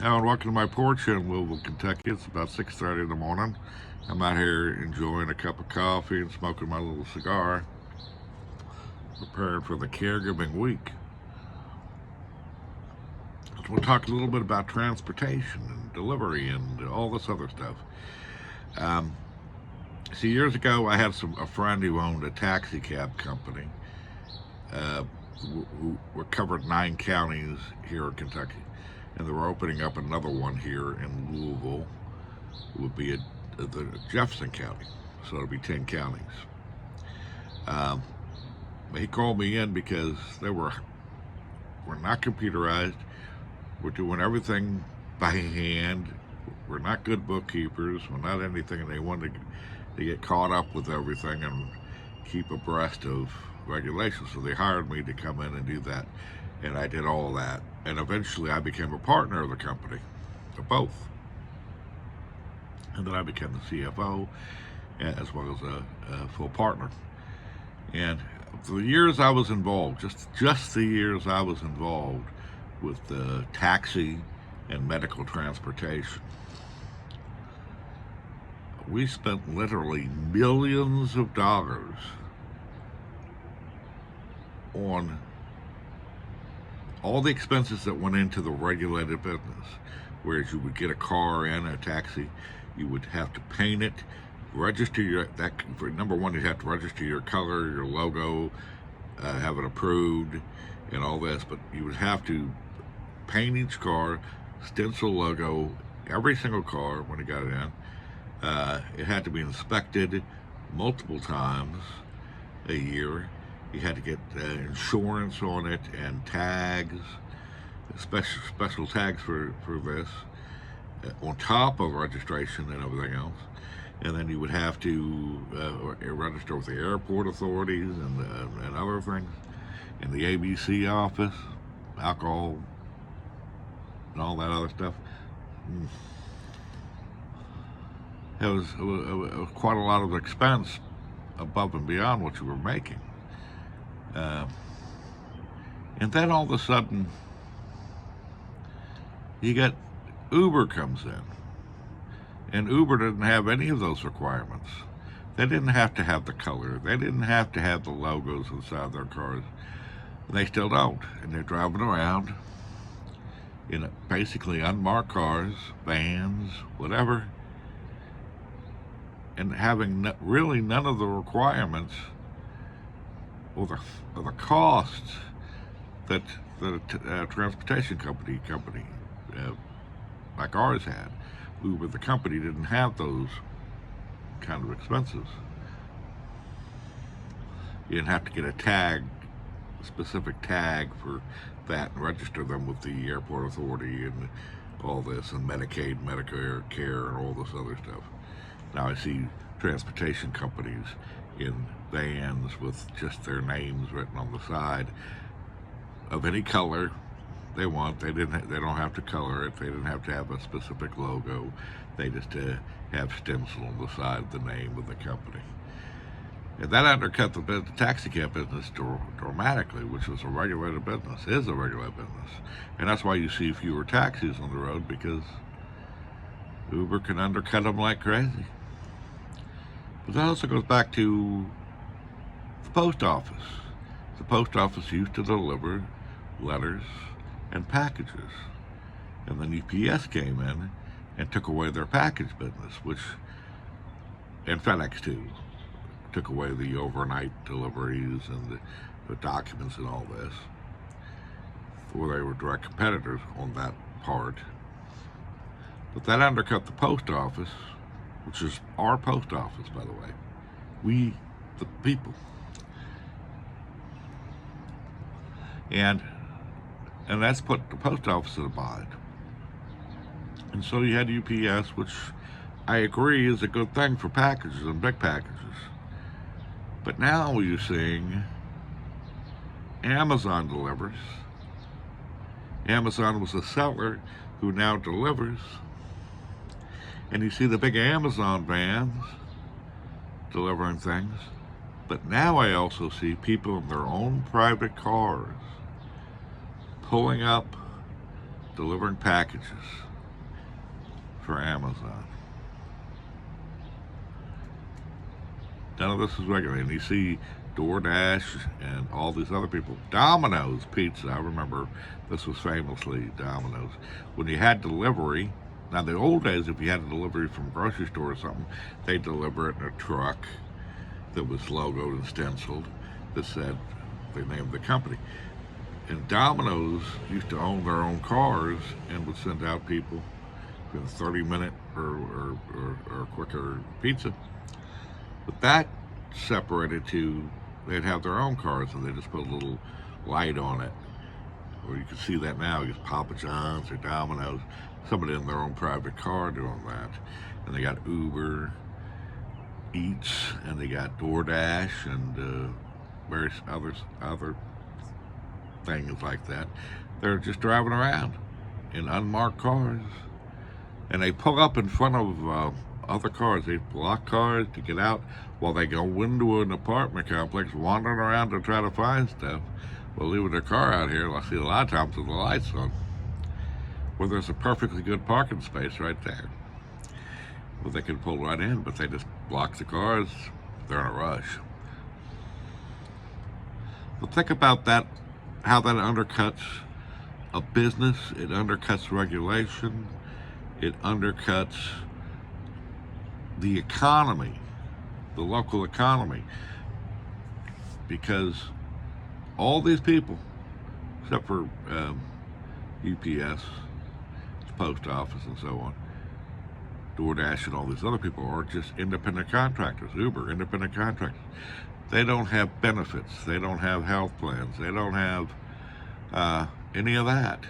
Hello and welcome to my porch here in Louisville, Kentucky. It's about 6:30 in the morning. I'm out here enjoying a cup of coffee and smoking my little cigar, preparing for the caregiving week. So we'll talk a little bit about transportation and delivery and all this other stuff. Um, See, years ago, I had a friend who owned a taxi cab company. Uh, who covered 9 counties here in Kentucky, and they're opening up another one here in Louisville. It would be the Jefferson County, so it'll be 10 counties. Um, he called me in because we're not computerized. We're doing everything by hand. We're not good bookkeepers. We're not anything, and they wanted to get caught up with everything and keep abreast of regulations. So they hired me to come in and do that, and I did all that. And eventually, I became a partner of the company, of both. And then I became the CFO as well as a full partner. And for the years I was involved, just the years I was involved with the taxi and medical transportation, we spent literally millions of dollars on all the expenses that went into the regulated business. Whereas you would get a car in, a taxi, you would have to paint it, register for number one, you'd have to register your color, your logo, have it approved, and all this. But you would have to paint each car, stencil logo, every single car when you got it in. It had to be inspected multiple times a year. You had to get insurance on it and tags, special tags for this, on top of registration and everything else. And then you would have to register with the airport authorities and other things, in the ABC office, alcohol, and all that other stuff. It was quite a lot of expense above and beyond what you were making. And then all of a sudden, you get Uber comes in. And Uber didn't have any of those requirements. They didn't have to have the color. They didn't have to have the logos inside their cars. They still don't. And they're driving around in basically unmarked cars, vans, whatever, and having really none of the requirements or the costs that a transportation company like ours had. Uber, the company, didn't have those kind of expenses. You didn't have to get a specific tag for that, and register them with the airport authority and all this, and Medicaid, Medicare, care, and all this other stuff. Now I see transportation companies in vans with just their names written on the side of any color they want. They don't have to color it. They didn't have to have a specific logo. They just have stencil on the side of the name of the company. And that undercut the taxi cab business dramatically, which was a regulated business, is a regulated business. And that's why you see fewer taxis on the road, because Uber can undercut them like crazy. But that also goes back to the post office. The post office used to deliver letters and packages. And then UPS came in and took away their package business, and FedEx too, took away the overnight deliveries and the documents and all this, for they were direct competitors on that part. But that undercut the post office, which is our post office, by the way. We, the people. And that's put the post office in a bind. And so you had UPS, which I agree is a good thing for packages and big packages. But now you're seeing Amazon delivers. Amazon was a seller who now delivers. And you see the big Amazon vans delivering things. But now I also see people in their own private cars pulling up, delivering packages. for Amazon. None of this is regulated. And you see DoorDash and all these other people. Domino's Pizza, I remember this was famously Domino's. When you had delivery, now the old days, if you had a delivery from a grocery store or something, they'd deliver it in a truck that was logoed and stenciled that said the name of the company. And Domino's used to own their own cars and would send out people with a 30-minute or quicker pizza. But that separated to, they'd have their own cars and they just put a little light on it. Or you can see that now, you Papa John's or Domino's, somebody in their own private car doing that. And they got Uber Eats, and they got DoorDash and various other things like that. They're just driving around in unmarked cars. And they pull up in front of other cars. They block cars to get out while they go into an apartment complex, wandering around to try to find stuff. Well, leaving their car out here, I see a lot of times with the lights on, where there's a perfectly good parking space right there. Well, they can pull right in, but they just block the cars. They're in a rush. But think about that, how that undercuts a business. It undercuts regulation. It undercuts the economy, the local economy, because all these people, except for UPS, the post office and so on, DoorDash and all these other people are just independent contractors. Uber, independent contractors. They don't have benefits. They don't have health plans. They don't have any of that.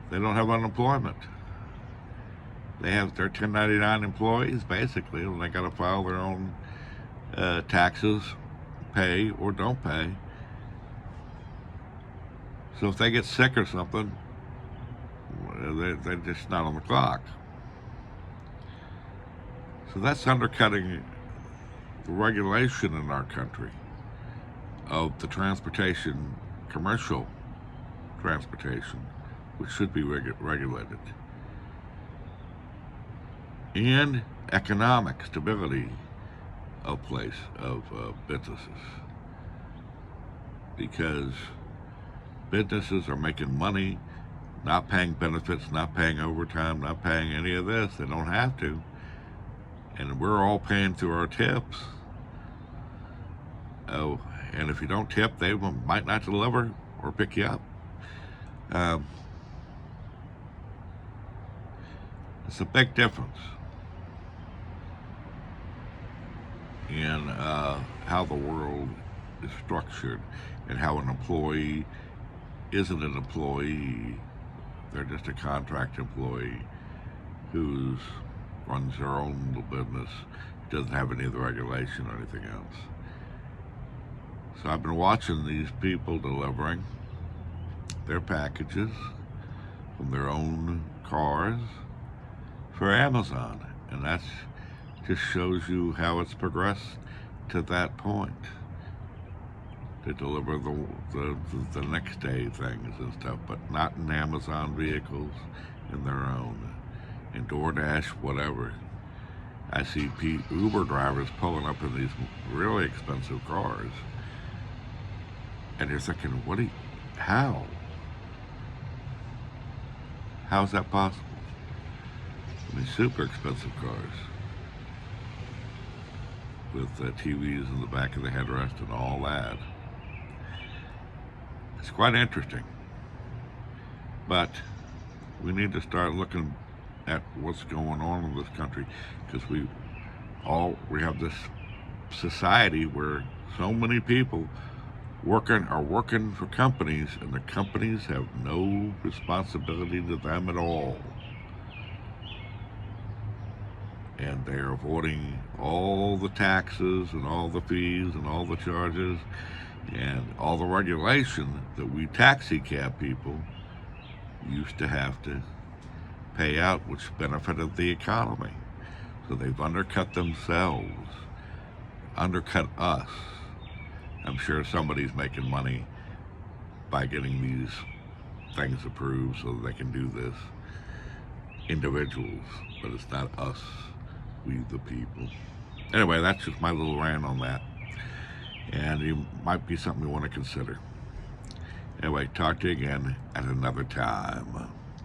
They don't have unemployment. They have their 1099 employees, basically, and they got to file their own taxes, pay or don't pay. So if they get sick or something, they're just not on the clock. So that's undercutting the regulation in our country of the transportation, commercial transportation, which should be regulated, and economic stability of businesses, because businesses are making money, not paying benefits, not paying overtime, not paying any of this. They don't have to, and we're all paying through our tips. Oh, and if you don't tip, they might not deliver or pick you up. It's a big difference in how the world is structured and how an employee isn't an employee. They're just a contract employee who runs their own little business, doesn't have any of the regulation or anything else. So I've been watching these people delivering their packages from their own cars for Amazon, and that just shows you how it's progressed to that point, to deliver the next day things and stuff, but not in Amazon vehicles, in their own, in DoorDash, whatever. I see Uber drivers pulling up in these really expensive cars, and you're thinking, how's that possible? I mean, super expensive cars with TVs in the back of the headrest and all that. It's quite interesting, but we need to start looking at what's going on in this country, because we have this society where so many people are working for companies, and the companies have no responsibility to them at all. And they're avoiding all the taxes and all the fees and all the charges and all the regulation that we taxi cab people used to have to pay out, which benefited the economy. So they've undercut themselves, undercut us. I'm sure somebody's making money by getting these things approved so that they can do this. individuals, but it's not us, we the people. Anyway, that's just my little rant on that, and it might be something you want to consider. Anyway, talk to you again at another time.